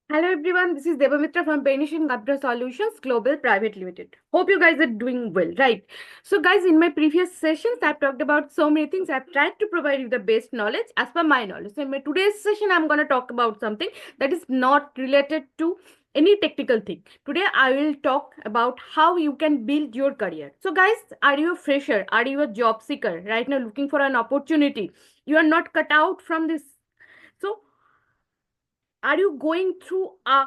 Hello everyone, this is Devamitra from Penation Computer Solutions Global Private Limited. Hope you guys are doing well, right? So guys, in my previous sessions, I've talked about so many things. I've tried to provide you the best knowledge as per my knowledge. So in my today's session, I'm going to talk about something that is not related to any technical thing. Today, I will talk about how you can build your career. So guys, are you a fresher? Are you a job seeker? Right now, looking for an opportunity. You are not cut out from this. So are you going through a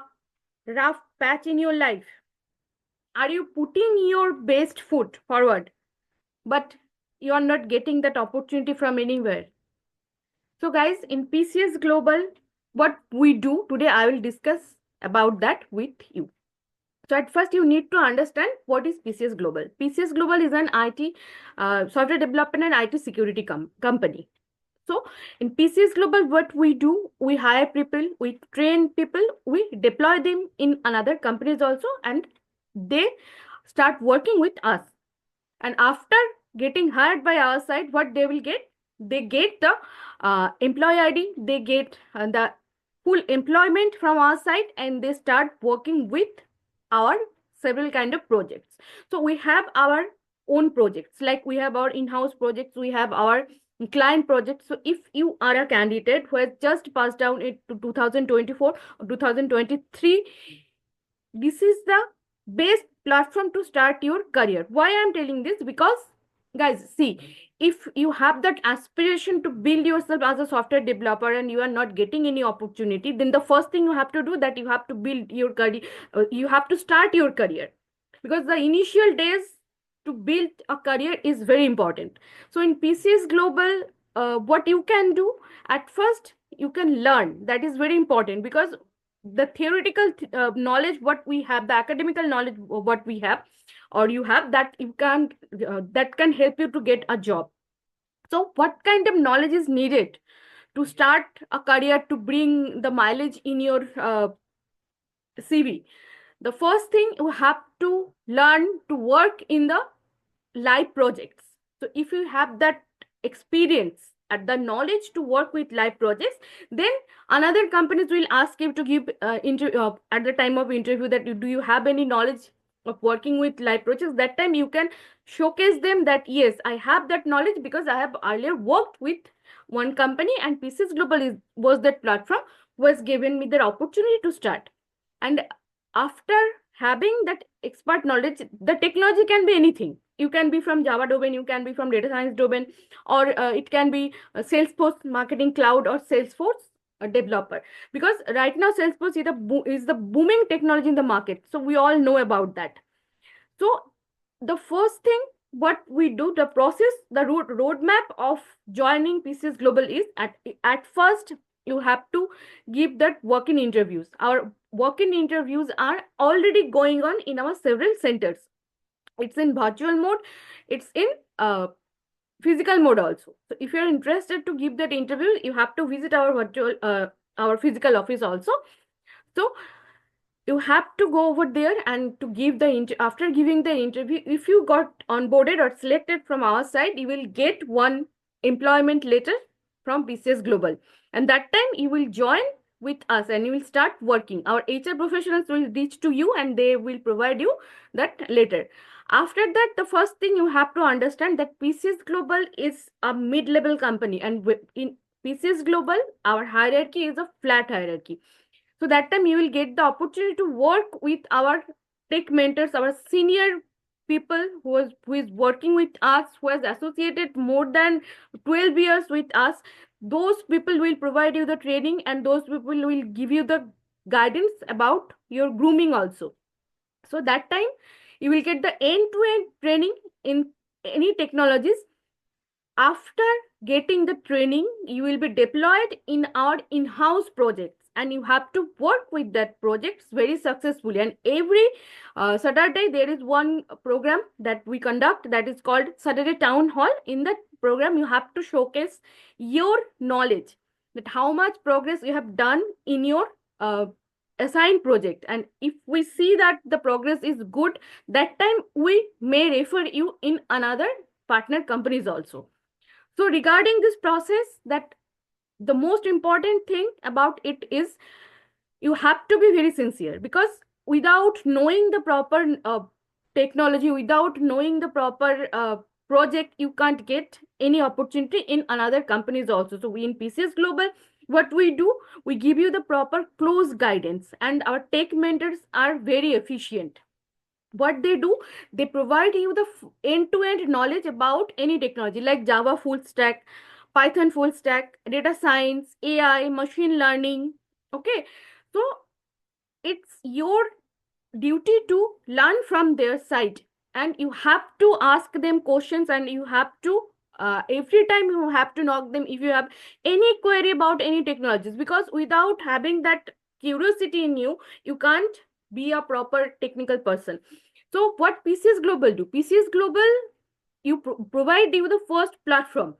rough patch in your life? Are you putting your best foot forward, but you are not getting that opportunity from anywhere? So, guys, in PCS Global, what we do today, I will discuss about that with you. So, at first, you need to understand what is PCS Global. PCS Global is an IT software development and IT security company. So in PCS Global, what we do, we hire people, we train people, we deploy them in another companies also, and they start working with us. And after getting hired by our side, what they will get? They get the employee ID, they get the full employment from our side, and they start working with our several kind of projects. So we have our own projects, like we have our in-house projects, we have our client projects. So if you are a candidate who has just passed down it to 2024 or 2023, this is the best platform to start your career. Why I'm telling this? Because guys, see, if you have that aspiration to build yourself as a software developer and you are not getting any opportunity, then the first thing you have to do, that you have to build your career, you have to start your career, because the initial days to build a career is very important. So in PCS Global, what you can do, at first you can learn. That is very important, because the theoretical knowledge what we have, the academical knowledge what we have or you have, that you can that can help you to get a job. So what kind of knowledge is needed to start a career, to bring the mileage in your CV? The first thing, you have to learn to work in the live projects. So if you have that experience and the knowledge to work with live projects, then another companies will ask you to give at the time of interview, that do you have any knowledge of working with live projects? That time you can showcase them that yes, I have that knowledge, because I have earlier worked with one company, and PCS Global was that platform, was given me the opportunity to start. And after having that expert knowledge, the technology can be anything. You can be from Java domain, you can be from data science domain, or it can be Salesforce Marketing Cloud or Salesforce developer. Because right now Salesforce is the booming technology in the market. So we all know about that. So the first thing what we do, the process, the roadmap of joining PCS Global is, at first you have to give that work-in interviews. Our work-in interviews are already going on in our several centers. It's in virtual mode, it's in physical mode also. So if you're interested to give that interview, you have to visit our our physical office also. So you have to go over there and to give the after giving the interview, if you got onboarded or selected from our side, you will get one employment letter from PCS Global, and that time you will join with us and you will start working. Our HR professionals will reach to you and they will provide you that letter. After that, the first thing you have to understand, that PCS Global is a mid-level company, and in PCS Global our hierarchy is a flat hierarchy. So that time you will get the opportunity to work with our tech mentors, our senior people who is working with us, who has associated more than 12 years with us. Those people will provide you the training, and those people will give you the guidance about your grooming also. So that time you will get the end-to-end training in any technologies. After getting the training, you will be deployed in our in-house projects, and you have to work with that projects very successfully. And every Saturday there is one program that we conduct, that is called Saturday Town Hall. In that program you have to showcase your knowledge, that how much progress you have done in your assigned project. And if we see that the progress is good, that time we may refer you in another partner companies also. So regarding this process, that the most important thing about it is, you have to be very sincere, because without knowing the proper technology, without knowing the proper project, you can't get any opportunity in another companies also. So we in PCS Global, what we do, we give you the proper close guidance, and our tech mentors are very efficient. What they do, they provide you the end-to-end knowledge about any technology like Java full stack, Python full stack, data science, AI, machine learning. Okay, so it's your duty to learn from their side, and you have to ask them questions, and you have to every time you have to knock them if you have any query about any technologies, because without having that curiosity in you, you can't be a proper technical person. So what PCS Global do? PCS Global, you provide you the first platform.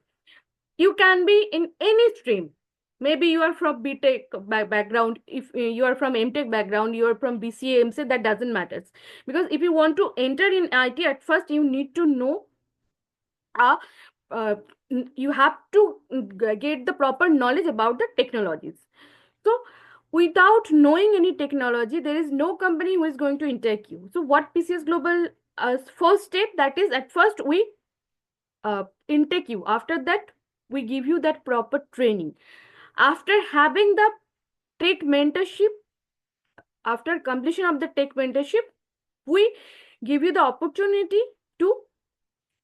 You can be in any stream. Maybe you are from BTech background. If you are from MTech background, you are from BCA, MCA, that doesn't matter. Because if you want to enter in IT, at first you need to know, uh, uh, you have to get the proper knowledge about the technologies. So without knowing any technology, there is no company who is going to intake you. So what PCS Global first step, that is, at first we intake you. After that, we give you that proper training. After having the tech mentorship, after completion of the tech mentorship, we give you the opportunity to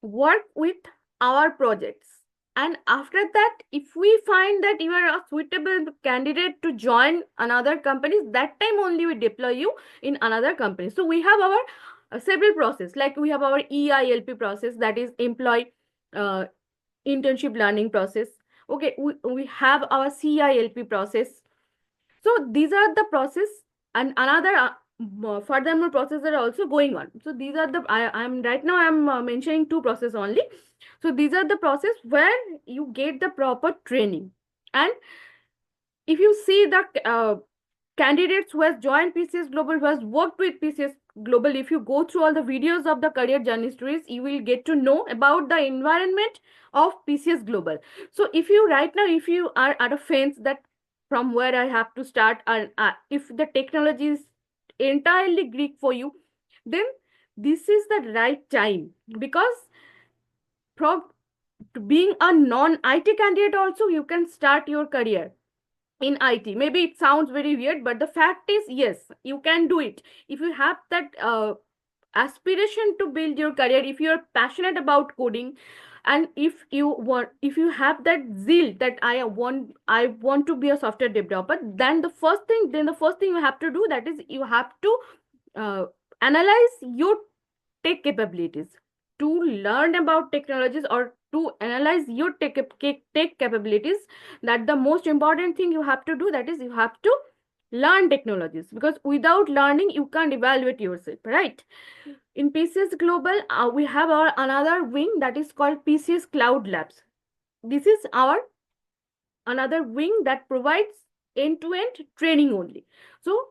work with our projects. And after that, if we find that you are a suitable candidate to join another company, that time only we deploy you in another company. So we have our several process, like we have our EILP process, that is employee uh, internship learning process. Okay, we have our CILP process. So these are the process, and another furthermore processes are also going on. So these are the I'm right now I'm mentioning two process only. So these are the process where you get the proper training. And if you see the candidates who has joined PCS Global, who has worked with PCS Global, if you go through all the videos of the career journey stories, you will get to know about the environment of PCS Global. So if you right now, if you are at a fence that from where I have to start, and if the technology is entirely Greek for you, then this is the right time, because from being a non-IT candidate also, you can start your career in IT. Maybe it sounds very weird, but the fact is, yes, you can do it. If you have that aspiration to build your career, if you're passionate about coding, and if you have that zeal that I want to be a software developer, then the first thing you have to do, that is, you have to analyze your tech capabilities, to learn about technologies, or to analyze your tech capabilities. That the most important thing you have to do, that is, you have to learn technologies, because without learning you can't evaluate yourself, right? In PCS Global, we have our another wing that is called PCS Cloud Labs. This is our another wing that provides end-to-end training only. So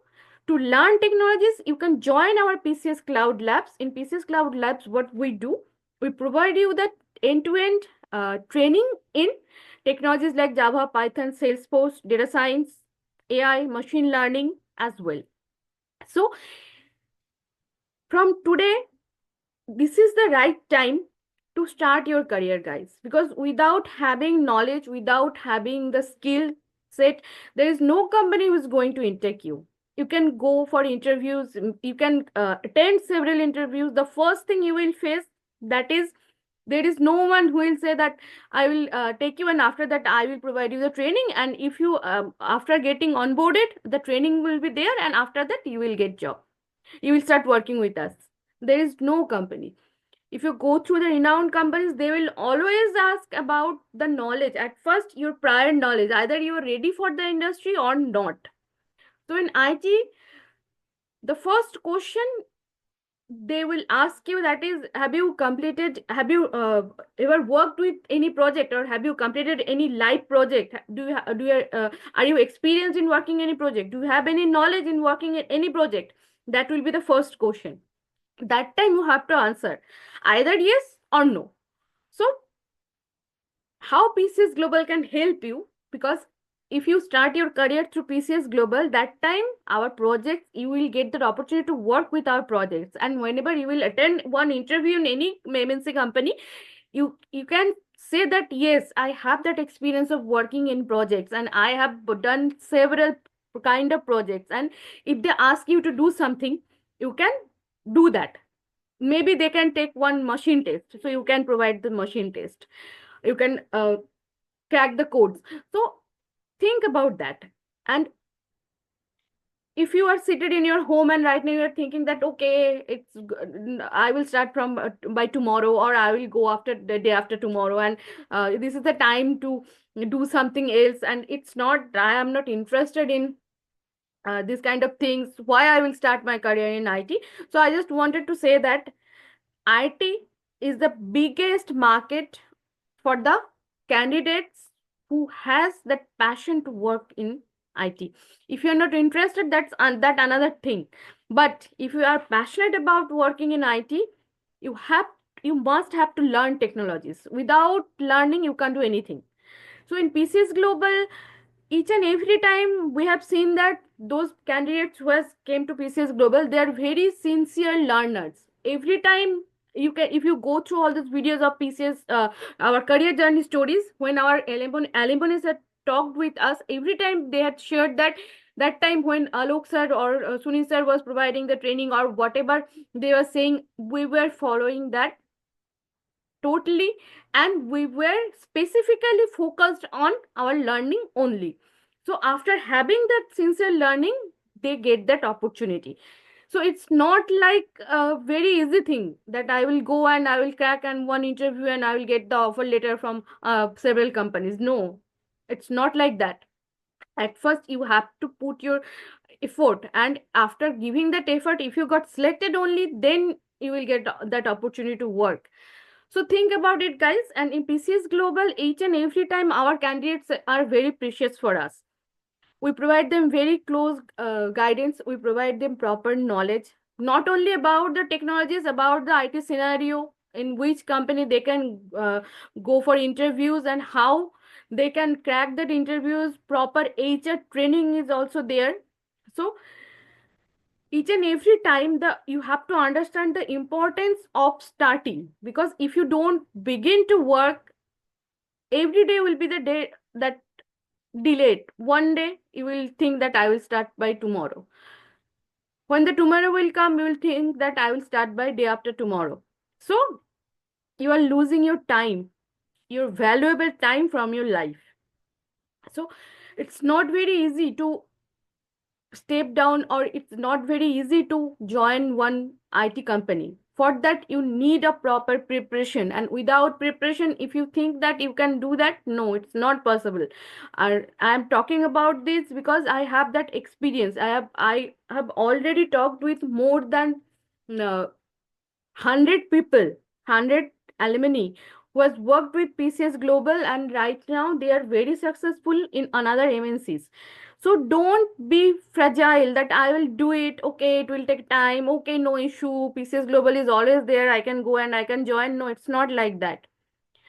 to learn technologies, you can join our PCS Cloud Labs. In PCS Cloud Labs, what we do, we provide you that end-to-end training in technologies like Java, Python, Salesforce, data science, AI, machine learning as well. So from today, this is the right time to start your career, guys, because without having knowledge, without having the skill set, there is no company who is going to intake you. You can go for interviews, you can attend several interviews. The first thing you will face, that is, there is no one who will say that I will take you, and after that I will provide you the training, and if you after getting onboarded, the training will be there, and after that you will get job, you will start working with us. There is no company. If you go through the renowned companies, they will always ask about the knowledge. At first, your prior knowledge, either you are ready for the industry or not. So in IT, the first question they will ask you, that is, have you ever worked with any project, or have you completed any live project? Are you experienced in working any project? Do you have any knowledge in working in any project? That will be the first question. That time you have to answer either yes or no. So how PCS Global can help you, because if you start your career through PCS Global, that time our projects, you will get the opportunity to work with our projects. And whenever you will attend one interview in any MNC company, you can say that yes, I have that experience of working in projects and I have done several kind of projects. And if they ask you to do something, you can do that. Maybe they can take one machine test, so you can provide the machine test. You can crack the codes. So think about that. And if you are seated in your home and right now you're thinking that okay, I will start from by tomorrow, or I will go after the day after tomorrow, and this is the time to do something else, and I am not interested in this kind of things, why I will start my career in IT. So I just wanted to say that IT is the biggest market for the candidates who has that passion to work in IT. If you're not interested, that another thing. But if you are passionate about working in IT, you have you must have to learn technologies. Without learning, you can't do anything. So in PCS Global, each and every time we have seen that those candidates who has came to PCS Global, they are very sincere learners. Every time you can, if you go through all these videos of PCS, our career journey stories, when our alumni had talked with us, every time they had shared that time when Alok sir or Sunil sir was providing the training or whatever they were saying, we were following that totally, and we were specifically focused on our learning only. So after having that sincere learning, they get that opportunity. So it's not like a very easy thing that I will go and I will crack and one interview and I will get the offer letter from several companies. No, it's not like that. At first you have to put your effort, and after giving that effort, if you got selected only, then you will get that opportunity to work. So think about it, guys. And in PCS Global, each and every time our candidates are very precious for us. We provide them very close guidance. We provide them proper knowledge, not only about the technologies, about the IT scenario, in which company they can go for interviews and how they can crack that interviews. Proper HR training is also there. So each and every time you have to understand the importance of starting, because if you don't begin to work, every day will be the day that delayed. One day you will think that I will start by tomorrow. When the tomorrow will come, you will think that I will start by day after tomorrow. So you are losing your time, your valuable time from your life. So it's not very easy to step down, or it's not very easy to join one IT company. For that, you need a proper preparation. And without preparation, if you think that you can do that, no, it's not possible. I'm talking about this because I have that experience. I have already talked with more than 100 people, 100 alumni who has worked with PCS Global, and right now they are very successful in another MNCs. So don't be fragile that I will do it. Okay, it will take time. Okay, no issue. PCS Global is always there. I can go and I can join. No, it's not like that.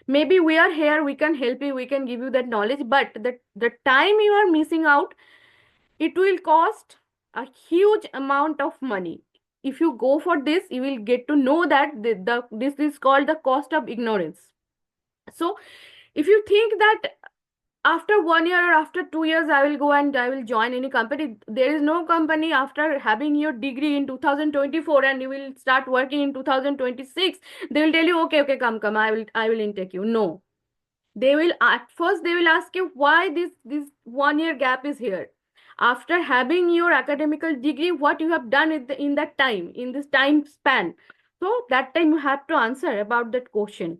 Maybe we are here, we can help you, we can give you that knowledge, but the time you are missing out, it will cost a huge amount of money. If you go for this, you will get to know that this is called the cost of ignorance. So if you think that after 1 year or after 2 years I will go and I will join any company, there is no company after having your degree in 2024 and you will start working in 2026, they will tell you okay, okay, come, I will intake you. No, they will, at first they will ask you why this 1 year gap is here. After having your academical degree, what you have done in that time, in this time span. So that time you have to answer about that question,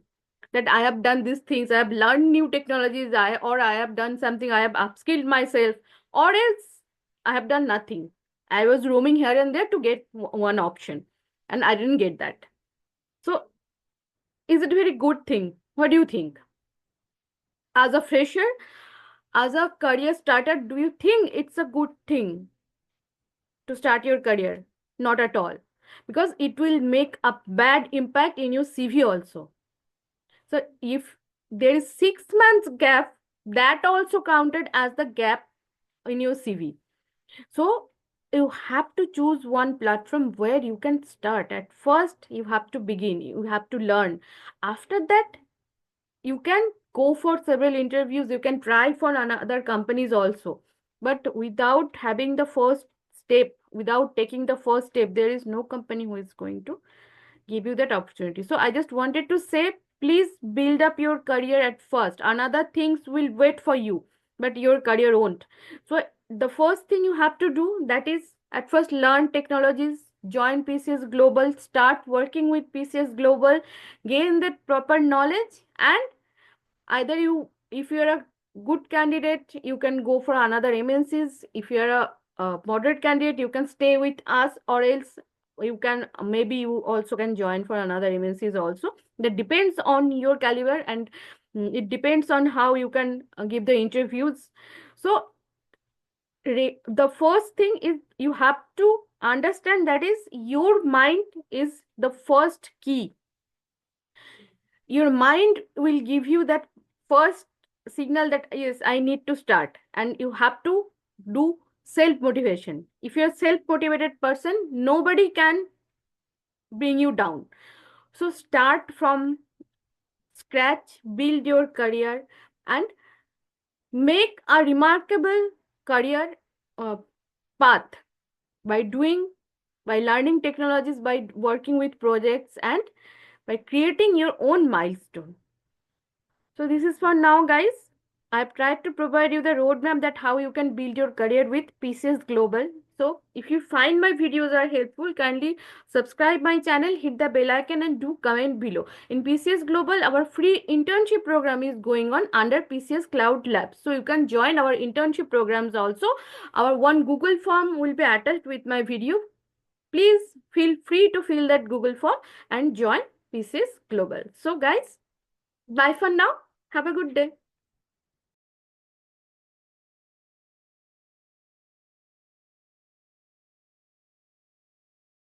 that I have done these things, I have learned new technologies, I have done something, I have upskilled myself, or else I have done nothing. I was roaming here and there to get one option and I didn't get that. So is it a very good thing? What do you think? As a fresher, as a career starter, do you think it's a good thing to start your career? Not at all, because it will make a bad impact in your CV also. So if there is 6 months gap that also counted as the gap in your CV. So you have to choose one platform where you can start. At first, you have to begin, you have to learn. After that, you can go for several interviews, you can try for another companies also. But without having the first step, without taking the first step, there is no company who is going to give you that opportunity. So I just wanted to say, please build up your career at first. Another things will wait for you, but your career won't. So the first thing you have to do, that is at first learn technologies, join PCS Global, start working with PCS Global, gain that proper knowledge, and either you, if you're a good candidate, you can go for another MNCs. If you're a moderate candidate, you can stay with us, or else you can, maybe you also can join for another MNCs also. That depends on your caliber, and it depends on how you can give the interviews. So the first thing is you have to understand that is your mind is the first key. Your mind will give you that first signal that yes, I need to start, and you have to do self motivation. If you're a self motivated person, nobody can bring you down. So start from scratch, build your career, and make a remarkable career uh, path by doing, by learning technologies, by working with projects, and by creating your own milestone. So this is for now, guys. I've tried to provide you the roadmap that how you can build your career with PCS Global. So if you find my videos are helpful, kindly subscribe my channel, hit the bell icon, and do comment below. In PCS Global, our free internship program is going on under PCS Cloud Labs. So you can join our internship programs also. Our one Google form will be attached with my video. Please feel free to fill that Google form and join PCS Global. So guys, bye for now. Have a good day.